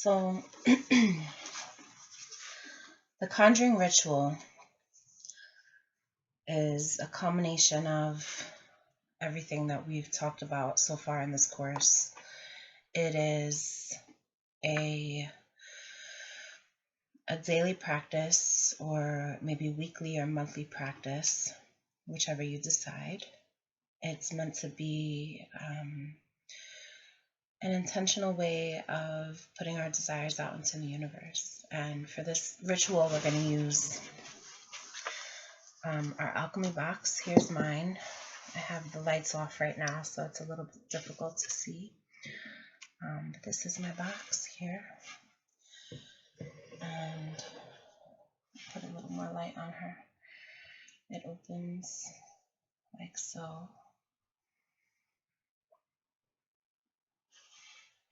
So, the Conjuring ritual is a combination of everything that we've talked about so far in this course. It is a daily practice, or maybe weekly or monthly practice, whichever you decide. It's meant to be an intentional way of putting our desires out into the universe. And for this ritual, we're going to use our alchemy box. Here's mine. I have the lights off right now, so it's a little bit difficult to see. But this is my box here. And put a little more light on her. It opens like so.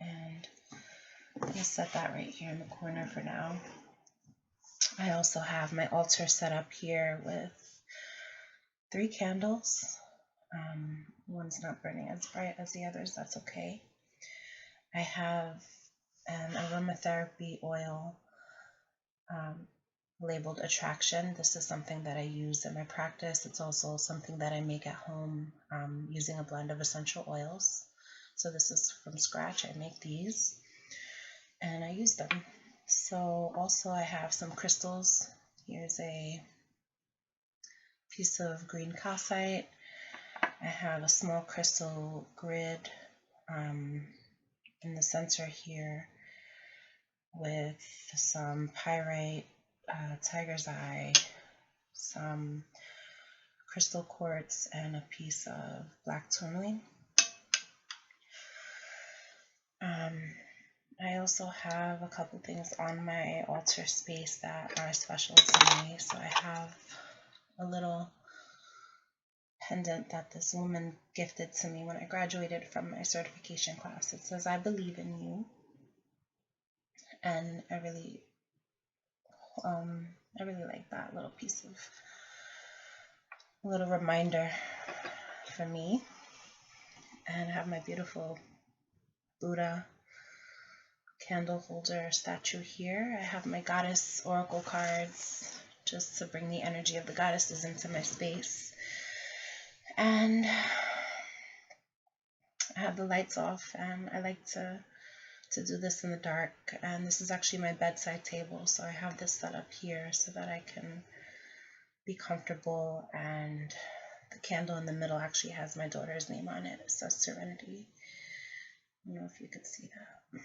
And I'm going to set that right here in the corner for now. I also have my altar set up here with 3 candles. One's not burning as bright as the others, that's okay. I have an aromatherapy oil labeled Attraction. This is something that I use in my practice. It's also something that I make at home using a blend of essential oils. So this is from scratch. I make these and I use them. So also I have some crystals. Here's a piece of green calcite. I have a small crystal grid in the center here with some pyrite, tiger's eye, some crystal quartz, and a piece of black tourmaline. I also have a couple things on my altar space that are special to me. So I have a little pendant that this woman gifted to me when I graduated from my certification class. It says, "I believe in you." And I really like that little piece of, a little reminder for me. And I have my beautiful Buddha candle holder statue here. I have my goddess oracle cards just to bring the energy of the goddesses into my space. And I have the lights off, and I like to do this in the dark. And this is actually my bedside table, so I have this set up here so that I can be comfortable. And the candle in the middle actually has my daughter's name on it. It says Serenity. I don't know if you could see that.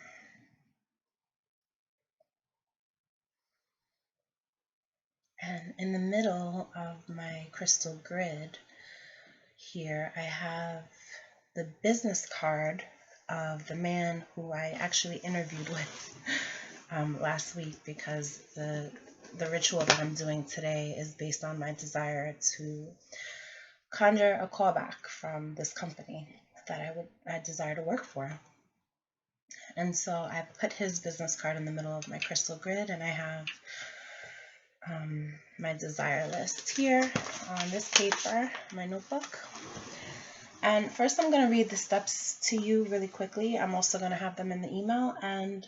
And in the middle of my crystal grid here, I have the business card of the man who I actually interviewed with last week, because the ritual that I'm doing today is based on my desire to conjure a callback from this company that I desire to work for. And so I put his business card in the middle of my crystal grid, and I have my desire list here on this paper, my notebook. And first I'm going to read the steps to you really quickly. I'm also going to have them in the email, and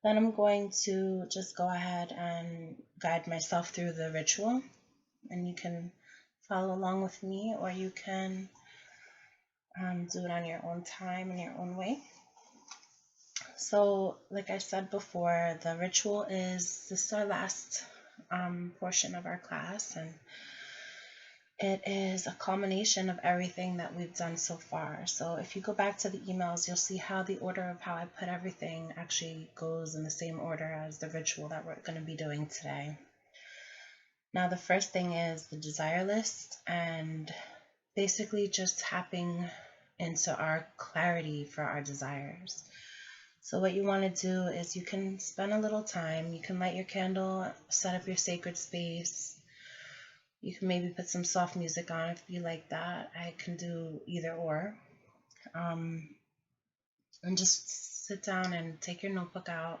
then I'm going to just go ahead and guide myself through the ritual, and you can follow along with me, or you can do it on your own time in your own way. So like I said before, the ritual this is our last portion of our class, and it is a culmination of everything that we've done so far. So if you go back to the emails, you'll see how the order of how I put everything actually goes in the same order as the ritual that we're going to be doing today. Now the first thing is the desire list, and basically just tapping into our clarity for our desires. So what you want to do is you can spend a little time, you can light your candle, set up your sacred space. You can maybe put some soft music on if you like that. I can do either or. And just sit down and take your notebook out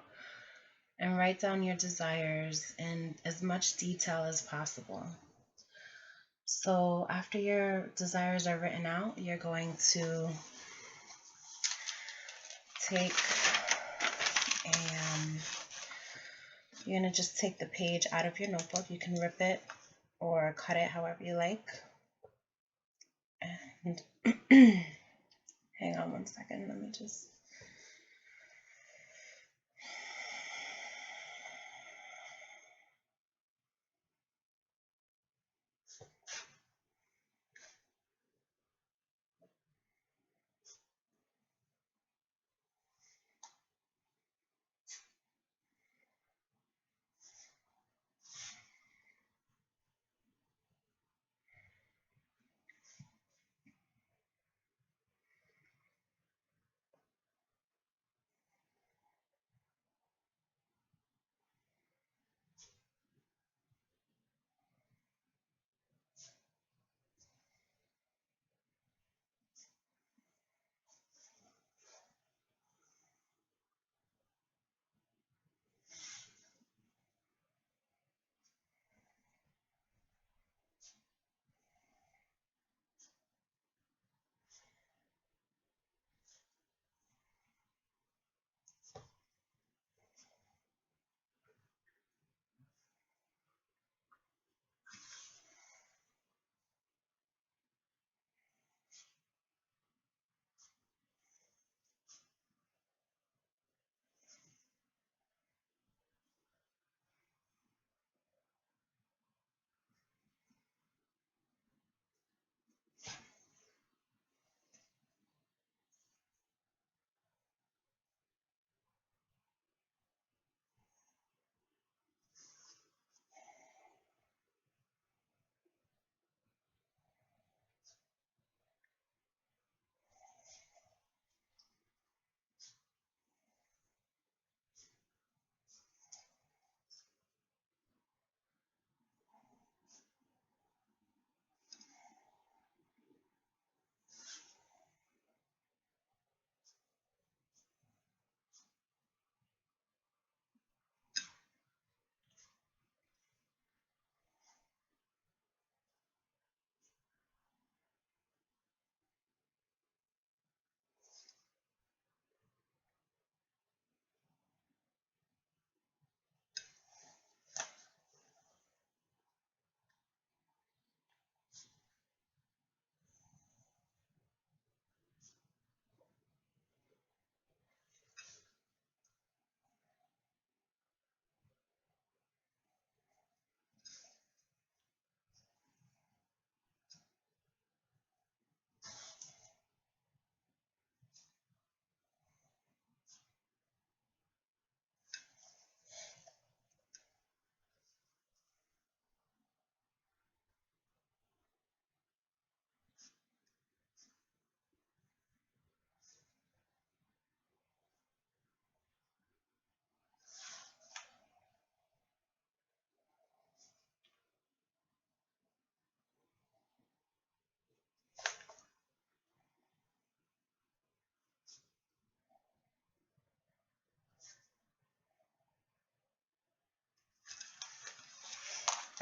and write down your desires in as much detail as possible. So after your desires are written out, you're going to take a you're going to just take the page out of your notebook. You can rip it or cut it however you like. And hang on one second. Let me just...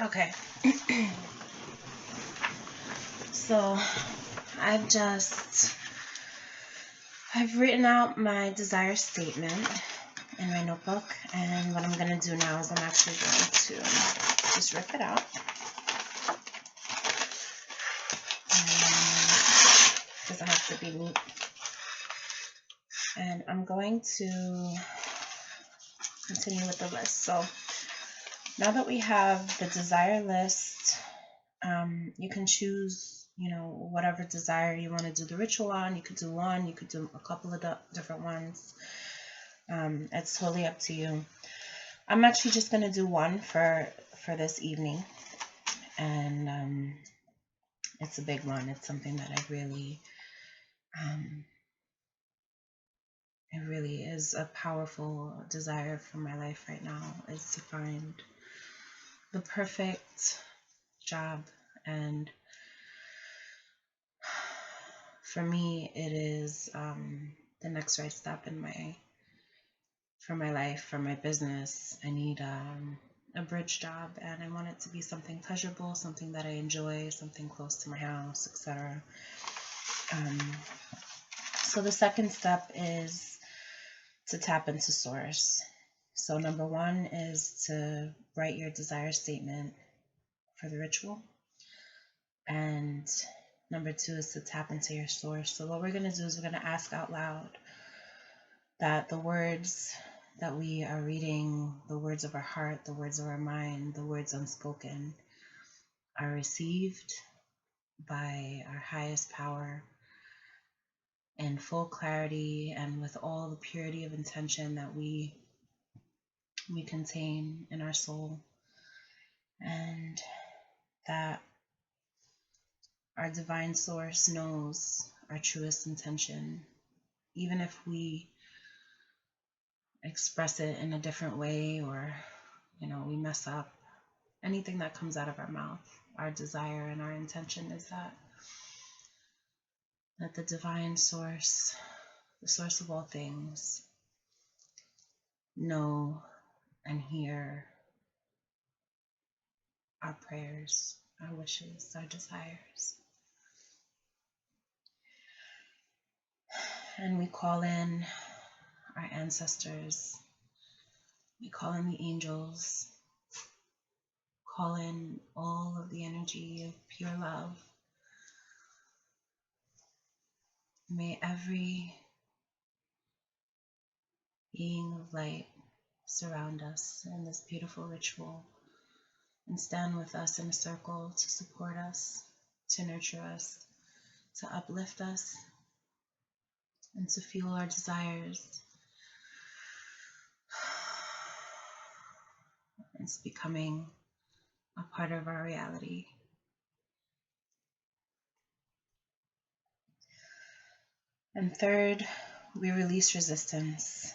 Okay. So I've written out my desire statement in my notebook, and what I'm going to do now is I'm actually going to just rip it out. Because it has to be neat. And I'm going to continue with the list. So now that we have the desire list, you can choose, whatever desire you want to do the ritual on. You could do one, you could do a couple of different ones. It's totally up to you. I'm actually just going to do one for this evening. And it's a big one. It's something that it really is a powerful desire for my life right now, is to find the perfect job. And for me, it is the next right step for my life, for my business. I need a bridge job, and I want it to be something pleasurable, something that I enjoy, something close to my house, etc. So the second step is to tap into source. So number one is to write your desire statement for the ritual. And number two is to tap into your source. So what we're going to do is we're going to ask out loud that the words that we are reading, the words of our heart, the words of our mind, the words unspoken, are received by our highest power in full clarity and with all the purity of intention that we contain in our soul, and that our divine source knows our truest intention, even if we express it in a different way, or we mess up. Anything that comes out of our mouth, our desire and our intention is that the divine source, the source of all things, know and hear our prayers, our wishes, our desires. And we call in our ancestors, we call in the angels, call in all of the energy of pure love. May every being of light surround us in this beautiful ritual and stand with us in a circle to support us, to nurture us, to uplift us, and to fuel our desires. It's becoming a part of our reality. And third, we release resistance.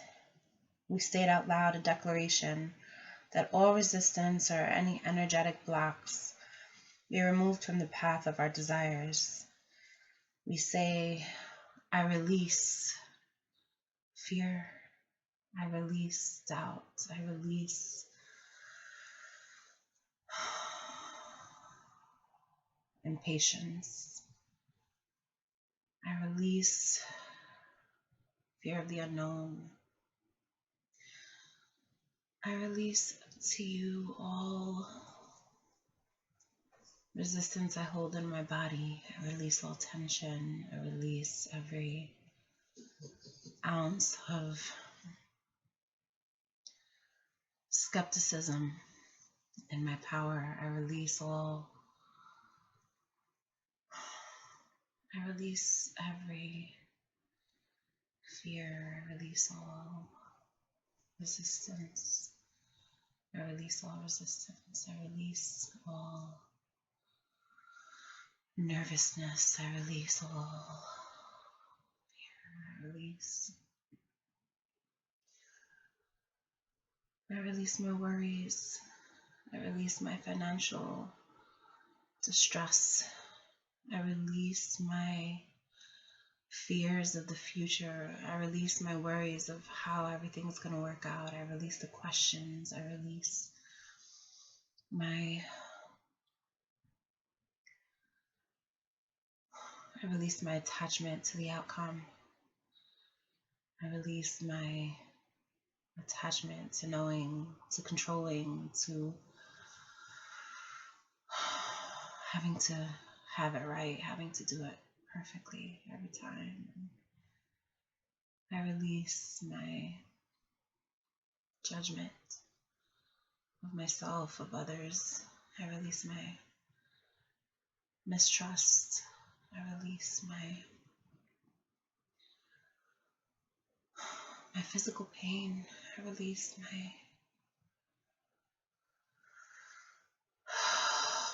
We state out loud a declaration that all resistance or any energetic blocks be removed from the path of our desires. We say, I release fear, I release doubt, I release impatience, I release fear of the unknown. I release to you all resistance I hold in my body. I release all tension. I release every ounce of skepticism in my power. I release every fear. I release all resistance. I release all resistance. I release all nervousness. I release all fear. I release my worries. I release my financial distress. I release my fears of the future. I release my worries of how everything's going to work out. I release the questions. I release my attachment to the outcome. I release my attachment to knowing, to controlling, to having to have it right, having to do it perfectly every time. I release my judgment of myself, of others. I release my mistrust. I release my physical pain. I release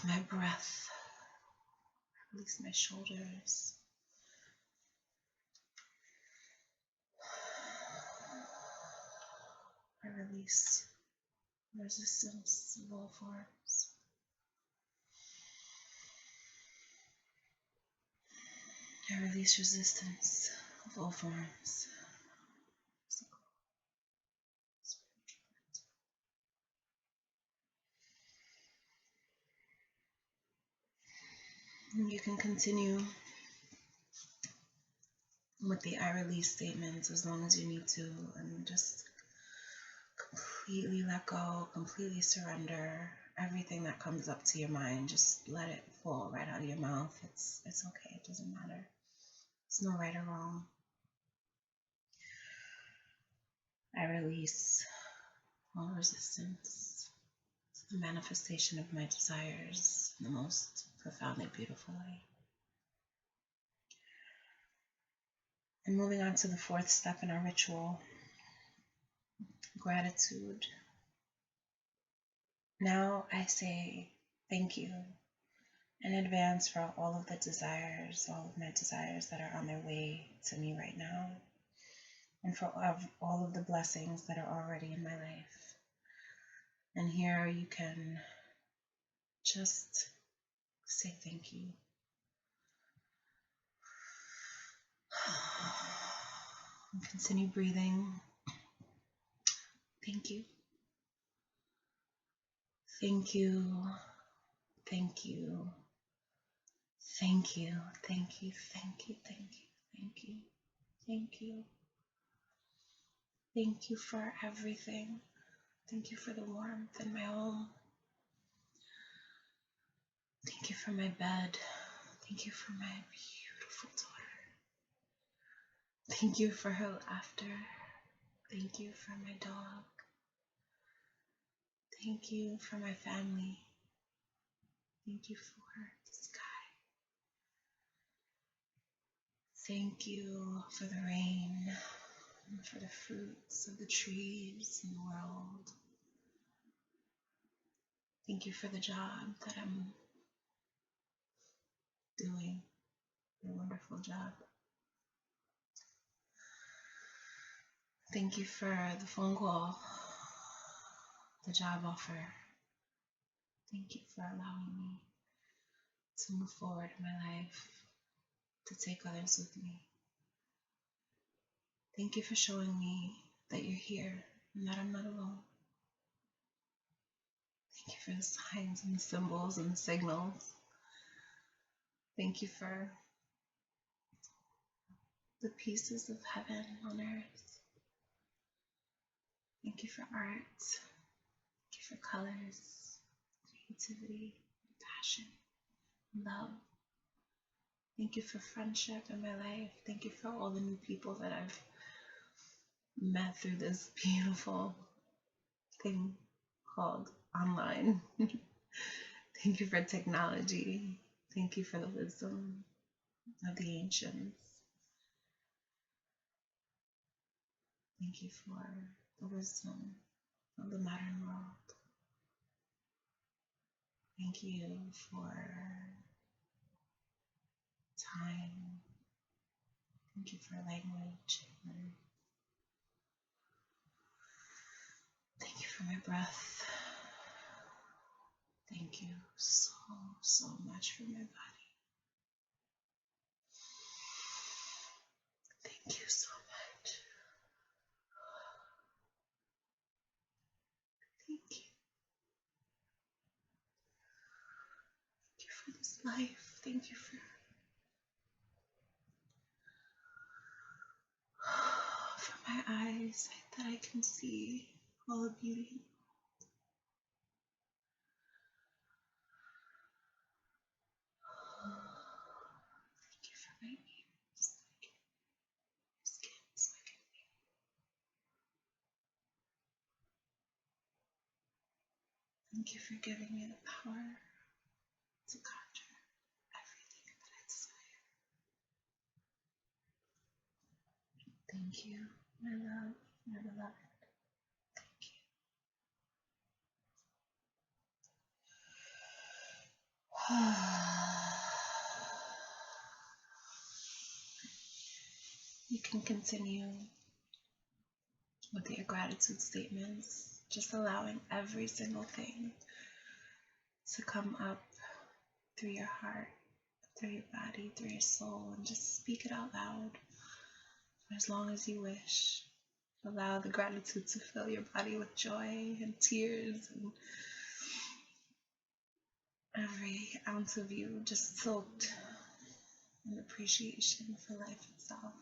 my breath. I release my shoulders. I release resistance of all forms. I release resistance of all forms. And you can continue with the I release statements as long as you need to, and just completely let go, completely surrender everything that comes up to your mind. Just let it fall right out of your mouth. It's okay. It doesn't matter. It's no right or wrong. I release all resistance to the manifestation of my desires in the most profoundly beautiful way. And moving on to the fourth step in our ritual, gratitude. Now I say thank you in advance for all of the desires, all of my desires that are on their way to me right now, and for all of the blessings that are already in my life. And here you can just say thank you. And continue breathing. Thank you. Thank you. Thank you. Thank you. Thank you. Thank you. Thank you. Thank you. Thank you. Thank you for everything. Thank you for the warmth in my home. Thank you for my bed. Thank you for my beautiful daughter. Thank you for her laughter. Thank you for my dog. Thank you for my family. Thank you for the sky. Thank you for the rain and for the fruits of the trees in the world. Thank you for the job that I'm doing, a wonderful job. Thank you for the phone call, the job offer. Thank you for allowing me to move forward in my life, to take others with me. Thank you for showing me that you're here and that I'm not alone. Thank you for the signs and the symbols and the signals. Thank you for the pieces of heaven on earth. Thank you for art. Thank you for colors, creativity, passion, love. Thank you for friendship in my life. Thank you for all the new people that I've met through this beautiful thing called online. Thank you for technology. Thank you for the wisdom of the ancients. Thank you for the wisdom of the modern world. Thank you for time. Thank you for language. Thank you for my breath. Thank you so much for my body. Thank you so much. Thank you. Thank you for this life. Thank you for my eyes that I can see all the beauty. Thank you for my ears, so I can hear skin, so I can hear. Thank you for giving me the power to conjure everything that I desire. Thank you, my love, my beloved. Thank you. You can continue with your gratitude statements, just allowing every single thing to come up through your heart, through your body, through your soul, and just speak it out loud for as long as you wish. Allow the gratitude to fill your body with joy and tears, and every ounce of you just soaked in appreciation for life itself,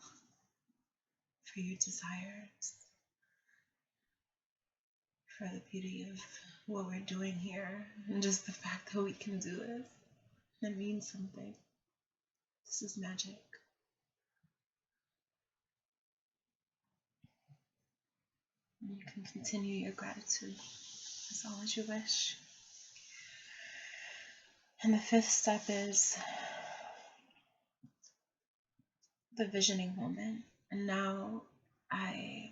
for your desires, for the beauty of what we're doing here and just the fact that we can do this. It means something. This is magic. You can continue your gratitude as long as you wish. And the fifth step is the visioning moment. And now I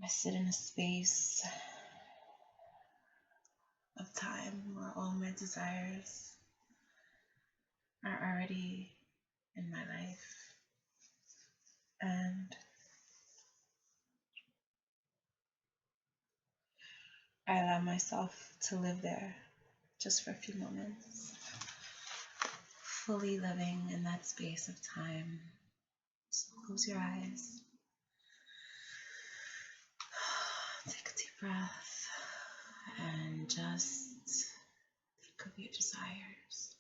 sit in a space of time where all my desires are already in my life. And I allow myself to live there just for a few moments, fully living in that space of time. So close your eyes. Take a deep breath and just think of your desires.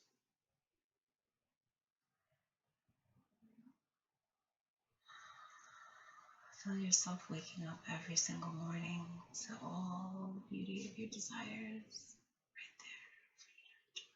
Feel yourself waking up every single morning to all the beauty of your desires right there for you to enjoy.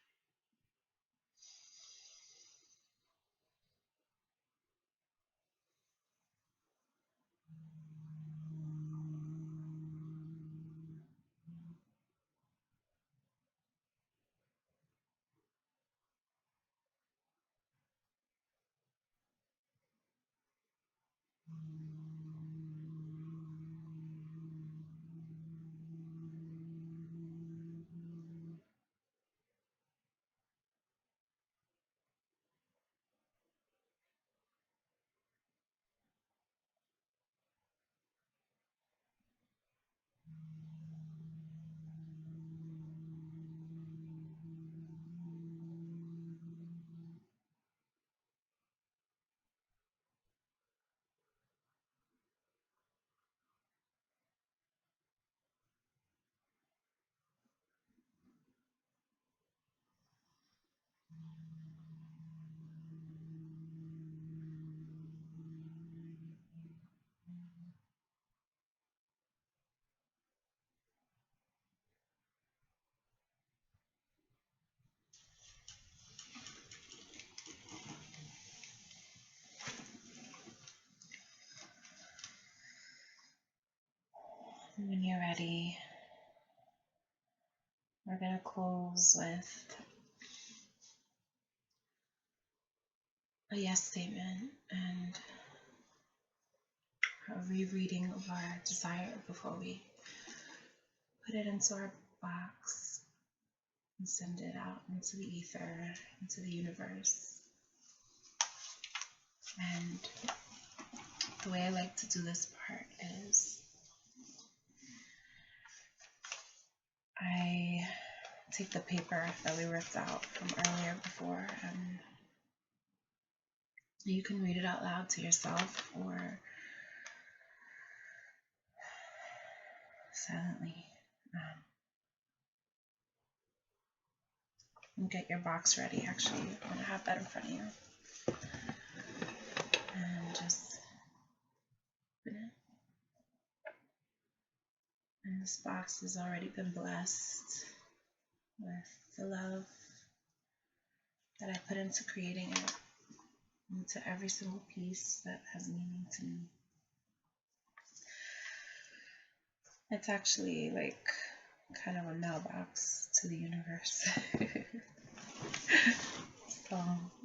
And when you're ready, we're going to close with a yes statement and a rereading of our desire before we put it into our box and send it out into the ether, into the universe. And the way I like to do this part is I take the paper that we ripped out from earlier before, and you can read it out loud to yourself or silently. And get your box ready. Actually, I'm going to have that in front of you. And just open it. And this box has already been blessed with the love that I put into creating it, into every single piece that has meaning to me. It's actually like kind of a mailbox to the universe. So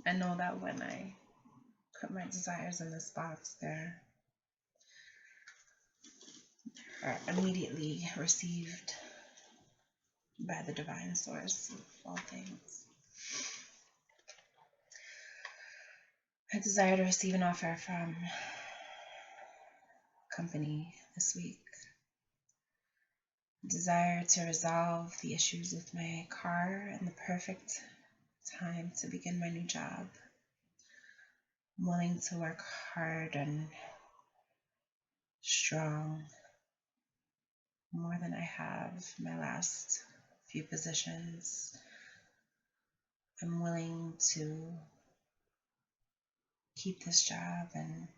I know that when I put my desires in this box, they're are immediately received by the divine source of all things. I desire to receive an offer from a company this week. I desire to resolve the issues with my car and the perfect time to begin my new job. I'm willing to work hard and strong, more than I have my last few positions. I'm willing to keep this job and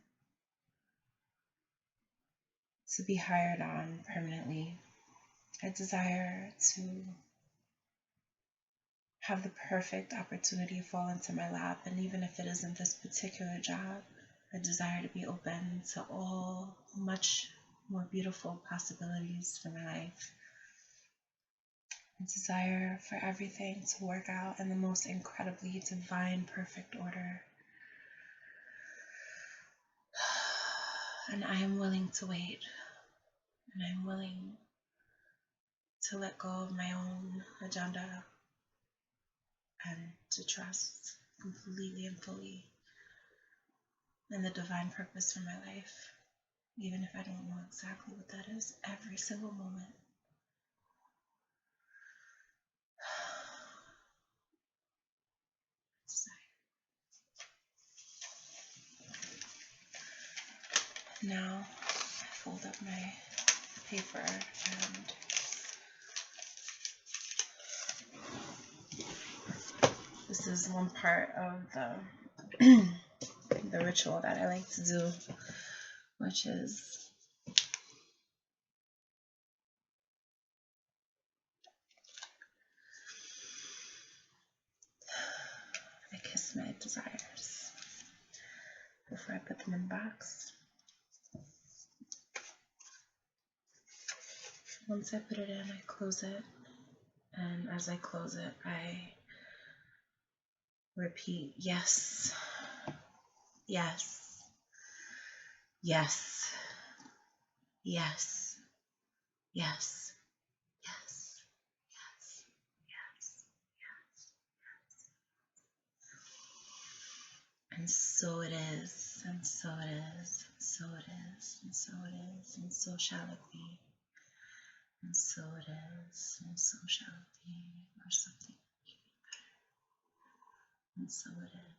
to be hired on permanently. I desire to have the perfect opportunity fall into my lap, and even if it isn't this particular job, I desire to be open to all much more beautiful possibilities for my life. I desire for everything to work out in the most incredibly divine, perfect order. And I am willing to wait, and I'm willing to let go of my own agenda and to trust completely and fully in the divine purpose for my life, even if I don't know exactly what that is every single moment. Now I fold up my paper, and this is one part of the ritual that I like to do, which is I kiss my desires before I put them in the box. Once I put it in, I close it, and as I close it, I repeat, yes, yes, yes, yes, yes, yes, yes, yes, yes. And so it is, and so it is, and so it is, and so it is, and so shall it be. And so it is, and so shall it be, or something even better. And so it is.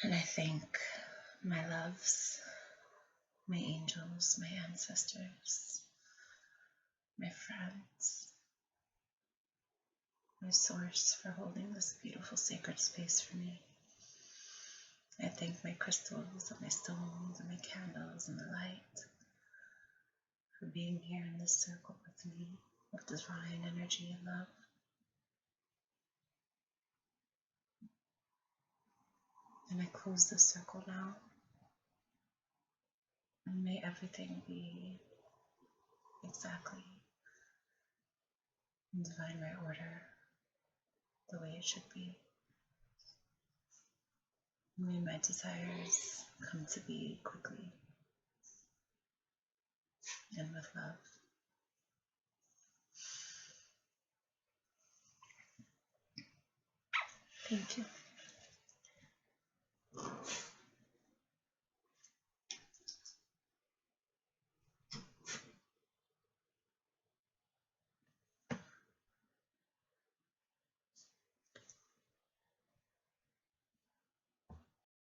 And I thank my loves, my angels, my ancestors, my friends, my source for holding this beautiful sacred space for me. I thank my crystals and my stones and my candles and the light for being here in this circle with me of divine energy and love. And I close this circle now. And may everything be exactly in divine right order, the way it should be. May my desires come to be quickly and with love. Thank you.